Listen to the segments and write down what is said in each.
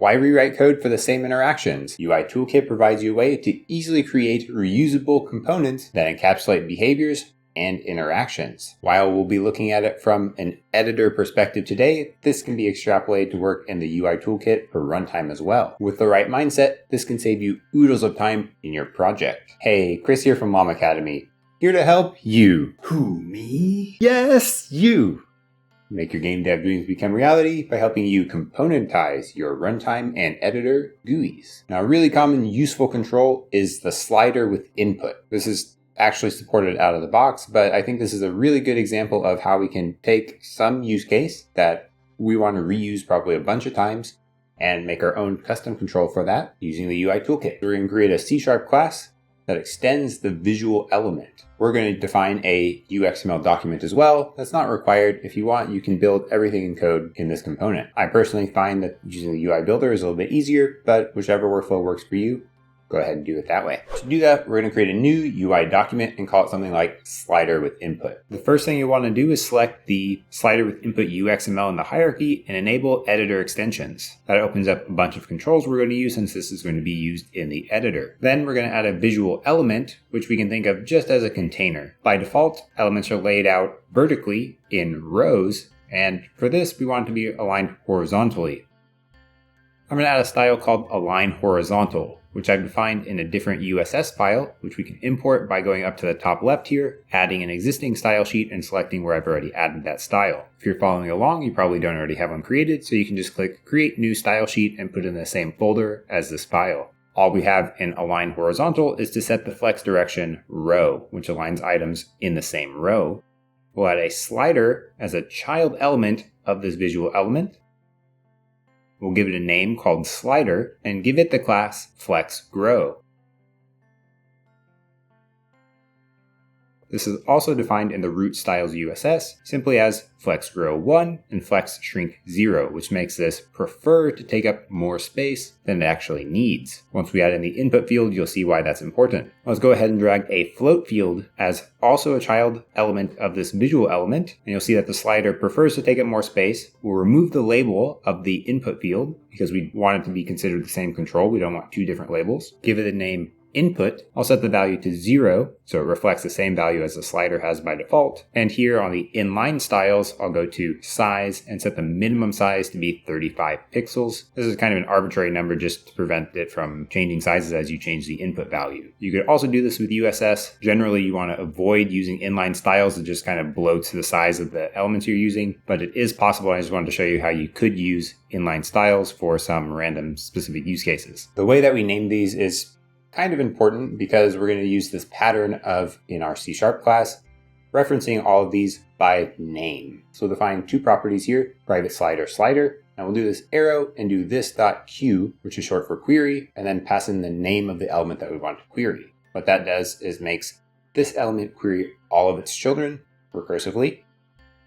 Why rewrite code for the same interactions? UI Toolkit provides you a way to easily create reusable components that encapsulate behaviors and interactions. While we'll be looking at it from an editor perspective today, this can be extrapolated to work in the UI Toolkit for runtime as well. With the right mindset, this can save you oodles of time in your project. Hey, Chris here from LlamAcademy, here to help you. Who, me? Yes, you! Make your game dev dreams become reality by helping you componentize your runtime and editor GUIs. Now, a really common useful control is the slider with input. This is actually supported out of the box, but I think this is a really good example of how we can take some use case that we want to reuse probably a bunch of times and make our own custom control for that using the UI Toolkit. We're going to create a C# class that extends the visual element. We're going to define a UXML document as well. That's not required. If you want, you can build everything in code in this component. I personally find that using the UI builder is a little bit easier, but whichever workflow works for you, go ahead and do it that way. To do that, we're going to create a new UI document and call it something like slider with input. The first thing you want to do is select the slider with input UXML in the hierarchy and enable editor extensions. That opens up a bunch of controls we're going to use since this is going to be used in the editor. Then we're going to add a visual element, which we can think of just as a container. By default, elements are laid out vertically in rows, and for this, we want it to be aligned horizontally. I'm going to add a style called align horizontal, which I've defined in a different USS file, which we can import by going up to the top left here, adding an existing style sheet and selecting where I've already added that style. If you're following along, you probably don't already have one created, so you can just click create new style sheet and put it in the same folder as this file. All we have in align horizontal is to set the flex direction row, which aligns items in the same row. We'll add a slider as a child element of this visual element. We'll give it a name called slider and give it the class flexGrow. This is also defined in the root styles USS simply as flexGrow1 and flexShrink0, which makes this prefer to take up more space than it actually needs. Once we add in the input field, you'll see why that's important. Let's go ahead and drag a float field as also a child element of this visual element, and you'll see that the slider prefers to take up more space. We'll remove the label of the input field because we want it to be considered the same control. We don't want two different labels. Give it a name input. I'll set the value to 0, so it reflects the same value as the slider has by default. And here on the inline styles, I'll go to size and set the minimum size to be 35 pixels. This is kind of an arbitrary number just to prevent it from changing sizes as you change the input value. You could also do this with USS. Generally, you want to avoid using inline styles that just kind of bloats the size of the elements you're using, but it is possible. I just wanted to show you how you could use inline styles for some random specific use cases. The way that we name these is kind of important because we're going to use this pattern of, in our C# class, referencing all of these by name. So we'll define two properties here, private slider, and we'll do this arrow and do this.q, which is short for query, and then pass in the name of the element that we want to query. What that does is makes this element query all of its children recursively,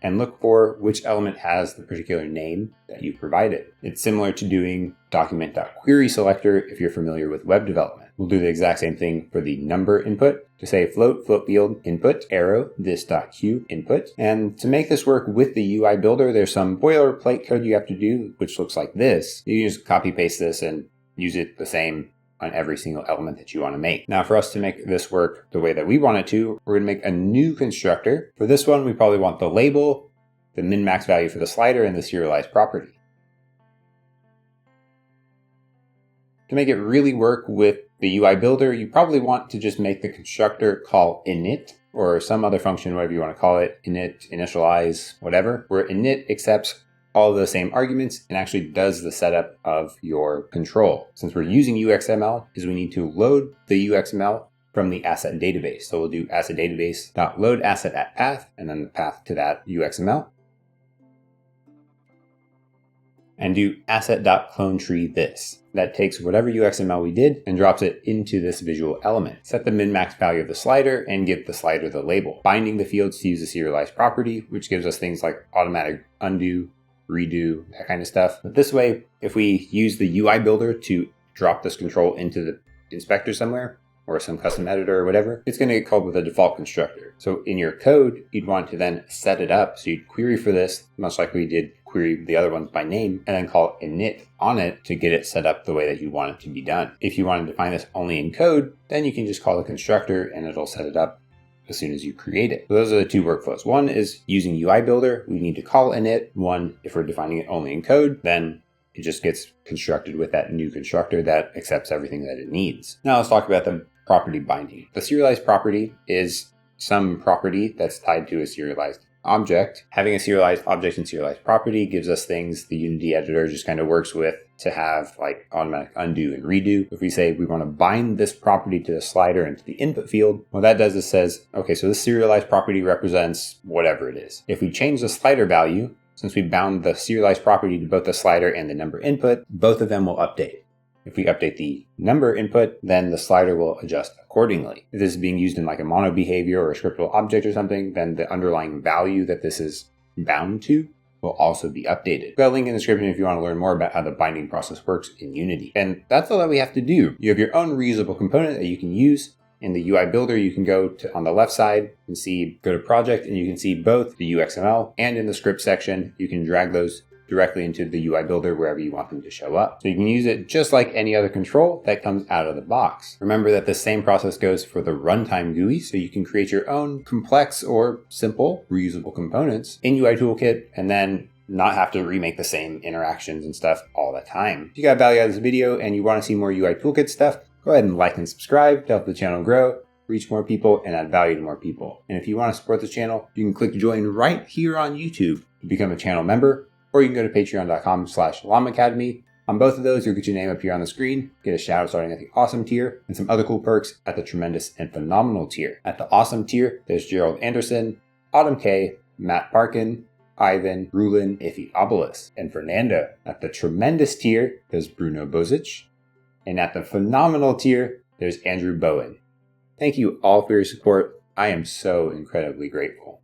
and look for which element has the particular name that you provided. It's similar to doing document.querySelector if you're familiar with web development. We'll do the exact same thing for the number input. To say float field input, arrow, this.q input. And to make this work with the UI builder, there's some boilerplate code you have to do, which looks like this. You can just copy paste this and use it the same on every single element that you want to make. Now, for us to make this work the way that we want it to, we're going to make a new constructor. For this one, we probably want the label, the min-max value for the slider, and the serialized property. To make it really work with the UI builder, you probably want to just make the constructor call init or some other function, whatever you want to call it, init, initialize, whatever, where init accepts all of the same arguments and actually does the setup of your control. Since we're using UXML, is we need to load the UXML from the asset database. So we'll do asset database.load asset at path, and then the path to that UXML. And do asset.cloneTree this. That takes whatever UXML we did and drops it into this visual element. Set the min-max value of the slider and give the slider the label. Binding the fields to use the serialized property, which gives us things like automatic undo, redo, that kind of stuff. But this way, if we use the UI builder to drop this control into the inspector somewhere, or some custom editor or whatever, it's going to get called with a default constructor. So in your code, you'd want to then set it up. So you'd query for this, much like we did query the other ones by name, and then call init on it to get it set up the way that you want it to be done. If you want to define this only in code, then you can just call the constructor and it'll set it up as soon as you create it. So those are the two workflows. One is using UI Builder. We need to call init. One, if we're defining it only in code, then it just gets constructed with that new constructor that accepts everything that it needs. Now let's talk about the property binding. The serialized property is some property that's tied to a serialized object. Having a serialized object and serialized property gives us things the Unity editor just kind of works with to have like automatic undo and redo. If we say we want to bind this property to the slider into the input field, what that does is says, okay, so this serialized property represents whatever it is. If we change the slider value, since we bound the serialized property to both the slider and the number input, both of them will update. If we update the number input, then the slider will adjust accordingly. If this is being used in like a mono behavior or a scriptable object or something, then the underlying value that this is bound to will also be updated. I've got a link in the description if you want to learn more about how the binding process works in Unity. And that's all that we have to do. You have your own reusable component that you can use. In the UI Builder, you can go to on the left side and go to project, and you can see both the UXML and in the script section, you can drag those directly into the UI Builder wherever you want them to show up. So you can use it just like any other control that comes out of the box. Remember that the same process goes for the runtime GUI, so you can create your own complex or simple reusable components in UI Toolkit and then not have to remake the same interactions and stuff all the time. If you got value out of this video and you want to see more UI Toolkit stuff, go ahead and like and subscribe to help the channel grow, reach more people, and add value to more people. And if you want to support this channel, you can click join right here on YouTube to become a channel member, or you can go to patreon.com/LlamAcademy. On both of those, you'll get your name up here on the screen, get a shout out starting at the awesome tier, and some other cool perks at the tremendous and phenomenal tier. At the awesome tier, there's Gerald Anderson, Autumn K, Matt Parkin, Ivan, Rulin, Ify and Fernando. At the tremendous tier, there's Bruno Bozic. And at the phenomenal tier, there's Andrew Bowen. Thank you all for your support. I am so incredibly grateful.